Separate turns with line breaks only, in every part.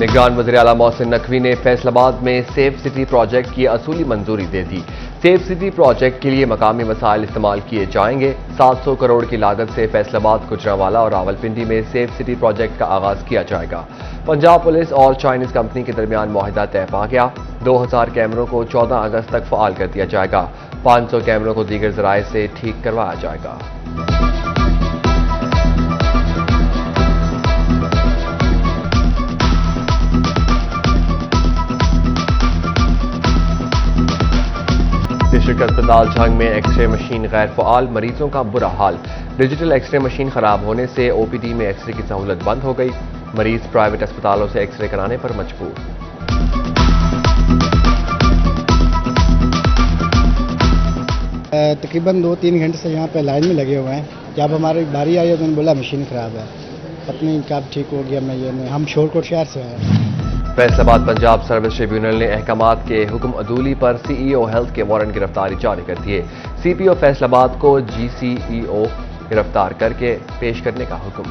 निगरान वज़ीर आला मोहसिन नकवी ने फैसलाबाद में सेफ सिटी प्रोजेक्ट की असूली मंजूरी दे दी। सेफ सिटी प्रोजेक्ट के लिए मकामी वसाइल इस्तेमाल किए जाएंगे। 700 करोड़ की लागत से फैसलाबाद, गुजरांवाला और रावलपिंडी में सेफ सिटी प्रोजेक्ट का आगाज किया जाएगा। पंजाब पुलिस और चाइनीज कंपनी के दरमियान मुआहिदा तय पा गया। 2000 कैमरों को 14 अगस्त तक फ़ाल कर दिया जाएगा। 500 कैमरों को दीगर ज़राए से ठीक करवाया जाएगा। डिस्ट्रिक्ट अस्पताल झंग में एक्सरे मशीन गैर फ़आल, मरीजों का बुरा हाल। डिजिटल एक्सरे मशीन खराब होने से ओपीडी में एक्सरे की सहूलत बंद हो गई। मरीज प्राइवेट अस्पतालों से एक्सरे कराने पर मजबूर।
तकरीबन 2-3 घंटे से यहाँ पे लाइन में लगे हुए हैं। जब हमारी बारी आई तो उन्होंने बोला मशीन ख़राब है, पता नहीं कब ठीक हो गया। मैं ये नहीं, हम शोरकोट शहर से हैं।
फैसलाबाद पंजाब सर्विस ट्रिब्यूनल ने अहकामात के हुक्म अदूली पर सीईओ हेल्थ के वारंट गिरफ्तारी जारी कर दिए। सीपीओ फैसलाबाद को जीसीईओ गिरफ्तार करके पेश करने का हुक्म।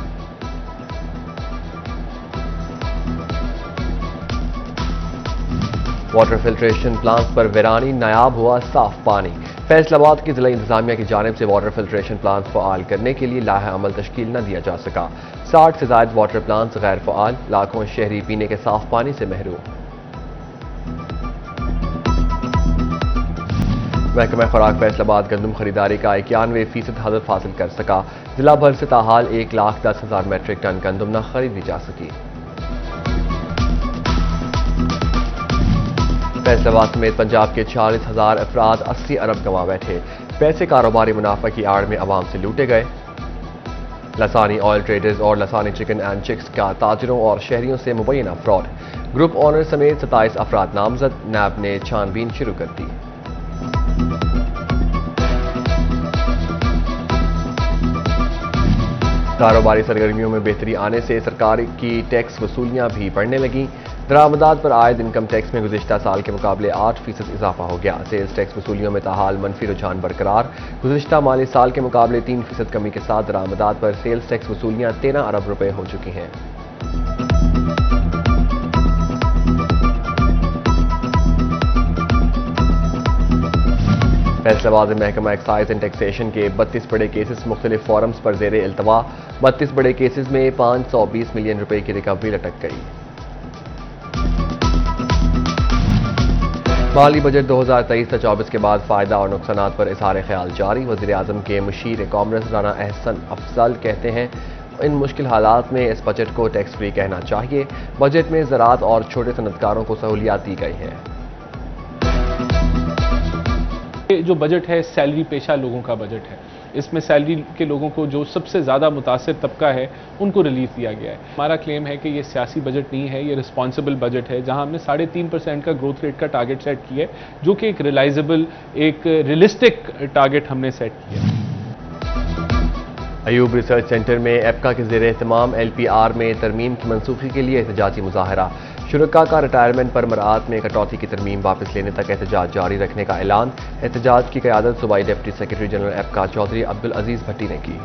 वाटर फिल्ट्रेशन प्लांट्स पर वीरानी, नायाब हुआ साफ पानी। फैसलाबाद की जिला इंतजामिया की जानिब से वाटर फिल्ट्रेशन प्लांट्स फ़आल करने के लिए लाहा अमल तश्कील न दिया जा सका। 60 से ज़ायद वाटर प्लांट्स गैर फ़आल, लाखों शहरी पीने के साफ पानी से महरूम। महकमा खुराक फैसलाबाद गंदम खरीदारी का 91% हदफ हासिल कर सका। जिला भर से ताहाल 1,10,000 मेट्रिक टन गंदम न खरीदी जा सकी। फैसलाबाद समेत पंजाब के 40,000 अफराद 80 अरब गंवा बैठे। पैसे कारोबारी मुनाफा की आड़ में अवाम से लूटे गए। लसानी ऑयल ट्रेडर्स और लसानी चिकन एंड चिक्स का ताजरों और शहरियों से मुबैना फ्रॉड। ग्रुप ऑनर समेत 27 अफराद नामजद। नैब ने छानबीन शुरू कर दी। कारोबारी सरगर्मियों में बेहतरी आने से सरकार की टैक्स वसूलियां भी बढ़ने लगीं। दरामदात पर आयद इनकम टैक्स में गुज़िश्ता साल के मुकाबले 8% इजाफा हो गया। सेल्स टैक्स वसूलियों में ताहाल मनफी रुझान बरकरार। गुज़िश्ता माली साल के मुकाबले 3% कमी के साथ दरामदात पर सेल्स टैक्स वसूलियां 13 अरब रुपए हो चुकी हैं। फैसलाबाद में महकमा एक्साइज एंड टैक्सेशन के 32 बड़े केसेस मुख्तलिफ फॉरम्स पर ज़ेरे इल्तवा। 32 बड़े केसेस में 520 मिलियन रुपए की रिकवरी लटक गई। माली बजट 2023-24 के बाद फायदा और नुकसानात पर इज़हार ख्याल जारी। वज़ीर आज़म के मुशीर कामर्स राना एहसन अफजल कहते हैं, इन मुश्किल हालात में इस बजट को टैक्स फ्री कहना चाहिए। बजट में ज़राअत और छोटे सनतकारों को सहूलियात दी गई हैं।
जो बजट है सैलरी पेशा लोगों का बजट है। इसमें सैलरी के लोगों को जो सबसे ज़्यादा मुतासिर तबका है उनको रिलीफ दिया गया है। हमारा क्लेम है कि ये सियासी बजट नहीं है, ये रिस्पॉन्सिबल बजट है, जहां हमने 3.5% का ग्रोथ रेट का टारगेट सेट किया है, जो कि एक रियलाइजेबल, एक रियलिस्टिक टारगेट हमने सेट किया है।
अयूब रिसर्च सेंटर में एप्का के ज़ेर एहतमाम LPR में तरमीम की मनसूखी के लिए एहतजाजी मुजाहरा। शुरका का रिटायरमेंट पर मराआत में कटौती की तरमीम वापस लेने तक एहतजाज जारी रखने का ऐलान। एहतजाज की क़यादत सूबाई deputy secretary general APCA Chaudhry Abdul Aziz Bhatti ने की।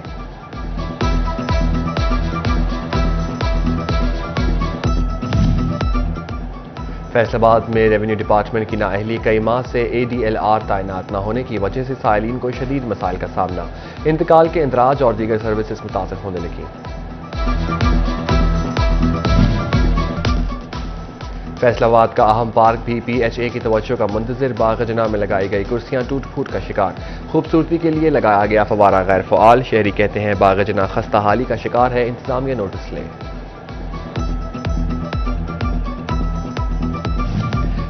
फैसलाबाद में रेवेन्यू डिपार्टमेंट की नाअहली, कई माह से ADLR तैनात न होने की वजह से साइलिन को शदीद मसाइल का सामना। इंतकाल के इंदराज और दीगर सर्विसेज मुतासर होने लगी। फैसलाबाद का अहम पार्क भी PHA की तवज्जो का मुंतज़िर। बाग़-ए-जनाह में लगाई गई कुर्सियां टूट फूट का शिकार। खूबसूरती के लिए लगाया गया फवारा गैर फ़आल। शहरी कहते हैं बाग़-ए-जनाह खस्ता हाली का शिकार है, इंतज़ामिया नोटिस लें।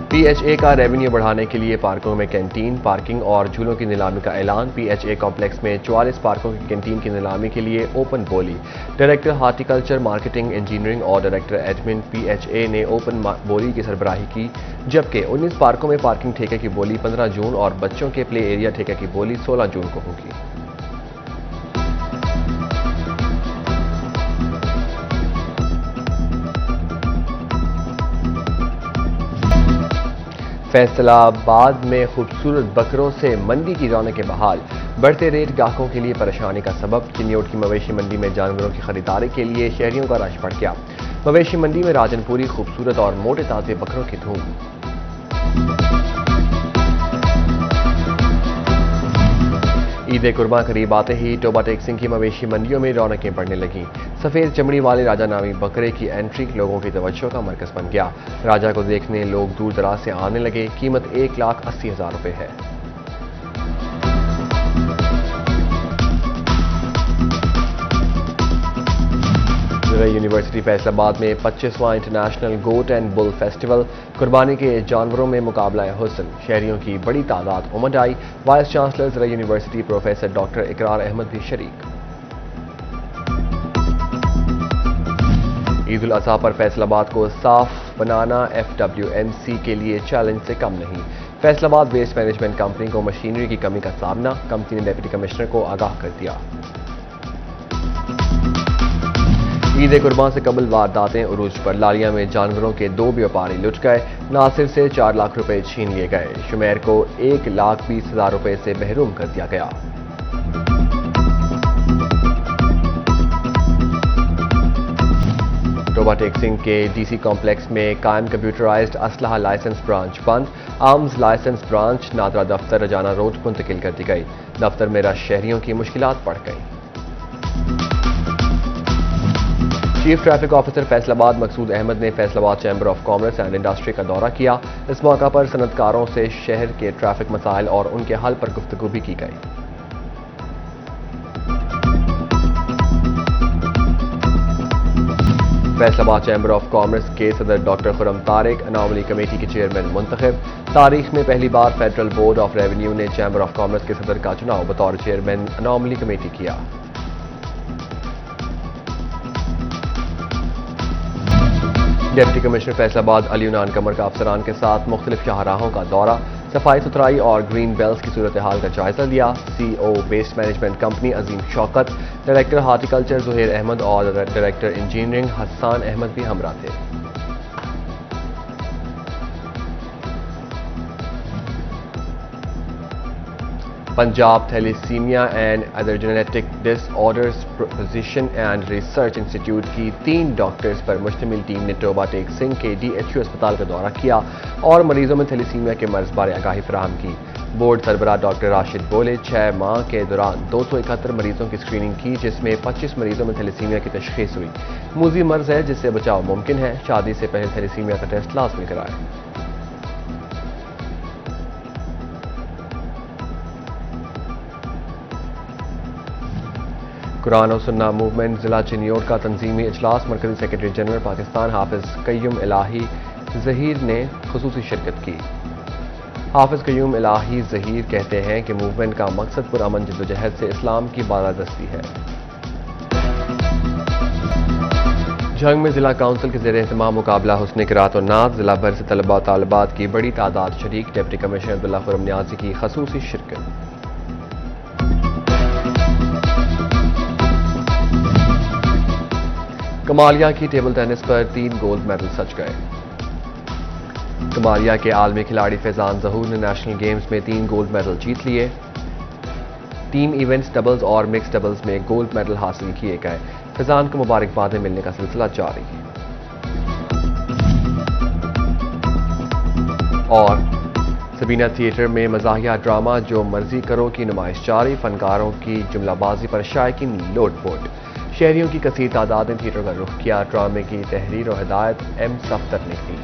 PHA का रेवेन्यू बढ़ाने के लिए पार्कों में कैंटीन, पार्किंग और झूलों की नीलामी का ऐलान। PHA कॉम्प्लेक्स में 44 पार्कों की कैंटीन की नीलामी के लिए ओपन बोली। डायरेक्टर हार्टिकल्चर, मार्केटिंग, इंजीनियरिंग और डायरेक्टर एडमिन PHA ने ओपन बोली की सरबराही की, जबकि 19 पार्कों में पार्किंग ठेके की बोली 15 जून और बच्चों के प्ले एरिया ठेके की बोली 16 जून को होगी। फैसलाबाद में खूबसूरत बकरों से मंडी की रौनकें बहाल। बढ़ते रेट ग्राहकों के लिए परेशानी का सबब। चिन्योट की मवेशी मंडी में जानवरों की खरीदारी के लिए शहरियों का रश बढ़ गया। مویشی منڈی میں راجنپوری خوبصورت اور موٹے تازے بکروں کی دھوم۔ عید قرباں قریب آتے ہی ٹوبہ ٹیک سنگھ کی مویشی منڈیوں میں رونقیں بڑھنے لگیں۔ سفید چمڑی والے راجہ نامی بکرے کی انٹری لوگوں کی توجہ کا مرکز بن گیا۔ راجہ کو دیکھنے لوگ دور دراز سے آنے لگے۔ قیمت 1,80,000 روپے ہے۔ زرعی یونیورسٹی فیصل آباد میں 25واں international goat and bull festival قربانی کے جانوروں میں مقابلہ حسن، شہریوں کی بڑی تعداد امڈ آئی۔ وائس چانسلر زرعی یونیورسٹی پروفیسر ڈاکٹر اقرار احمد بھی شریک۔ عید الاضحیٰ پر فیصل آباد کو صاف بنانا FWMC کے لیے چیلنج سے کم نہیں۔ فیصل آباد ویسٹ مینجمنٹ کمپنی کو مشینری کی کمی کا سامنا، کمپنی نے ڈپٹی کمشنر کو آگاہ کر دیا۔ عید قربان سے قبل وارداتیں عروج پر، لاریہ میں جانوروں کے 2 بیوپاری لٹ گئے، ناصر سے 4 لاکھ روپے چھین لیے گئے، شمیر کو 1,20,000 روپے سے محروم کر دیا گیا۔ ٹوبہ ٹیک سنگھ کے DC کمپلیکس میں قائم کمپیوٹرائزڈ اسلحہ لائسنس برانچ بند، آرمز لائسنس برانچ نادرہ دفتر رجانہ روڈ منتقل کر دی گئی۔ دفتر میں رش شہریوں کی مشکلات بڑھ گئیں۔ چیف ٹریفک آفیسر فیصل آباد مقصود احمد نے فیصل آباد chamber of commerce and industry کا دورہ کیا۔ اس موقع پر صنعت کاروں سے شہر کے ٹریفک مسائل اور ان کے حل پر گفتگو بھی کی گئی۔ فیصل آباد چیمبر آف کامرس کے صدر ڈاکٹر خرم طارق اناملی کمیٹی کے چیئرمین منتخب۔ تاریخ میں پہلی بار فیڈرل بورڈ آف ریونیو نے چیمبر آف کامرس کے صدر کا چناؤ بطور چیئرمین اناملی کمیٹی کیا۔ ڈپٹی کمشنر فیصل آباد علی عنان قمر کا افسران کے ساتھ مختلف شاہراہوں کا دورہ، صفائی ستھرائی اور گرین بیلٹس کی صورتحال کا جائزہ لیا۔ CEO waste management company Azeem Shaukat, director horticulture Zaheer Ahmed اور ڈائریکٹر انجینئرنگ حسان احمد بھی ہمراہ تھے۔ Punjab thalassemia and other genetic disorders proposition and research institute کی 3 ڈاکٹرز پر مشتمل ٹیم نے ٹوبہ ٹیک سنگھ کے DHU اسپتال کا دورہ کیا اور مریضوں میں تھیلیسیمیا کے مرض بارے آگاہی فراہم کی۔ بورڈ سربراہ ڈاکٹر راشد بولے 6 ماہ کے دوران 271 مریضوں کی اسکریننگ کی، جس میں 25 مریضوں میں تھیلیسیمیا کی تشخیص ہوئی۔ موذی مرض ہے جس سے بچاؤ ممکن ہے، شادی سے پہلے تھیلیسیمیا کا ٹیسٹ لازمی کرائیں۔ قرآن و سنہ موومنٹ ضلع چنیوٹ کا تنظیمی اجلاس، مرکزی سیکرٹری جنرل پاکستان حافظ قیوم الہی ظہیر نے خصوصی شرکت کی۔ حافظ قیوم الہی ظہیر کہتے ہیں کہ موومنٹ کا مقصد پرامن جدوجہد سے اسلام کی بالادستی ہے۔ جھنگ میں ضلع کونسل کے زیر اہتمام مقابلہ حسن قرات و نعت، ضلع بھر سے طلباء و طالبات کی بڑی تعداد شریک، ڈپٹی کمشنر عبداللہ خرم نیازی کی خصوصی شرکت۔ کمالیہ کی ٹیبل ٹینس پر 3 گولڈ میڈل سج گئے۔ کمالیہ کے عالمی کھلاڑی فیضان ظہور نے نیشنل گیمز میں 3 گولڈ میڈل جیت لیے۔ ٹیم ایونٹس ڈبلز اور مکس ڈبلز میں گولڈ میڈل حاصل کیے گئے۔ فیضان کو مبارکبادیں ملنے کا سلسلہ جاری ہے۔ اور سبینہ تھیٹر میں مزاحیہ ڈرامہ جو مرضی کرو کی نمائش جاری، فنکاروں کی جملہ بازی پر شائقین لوٹ پوٹ۔ شہریوں کی کثیر تعداد نے تھیٹر کا رخ کیا۔ ڈرامے کی تحریر و ہدایت M صفدر نے کی۔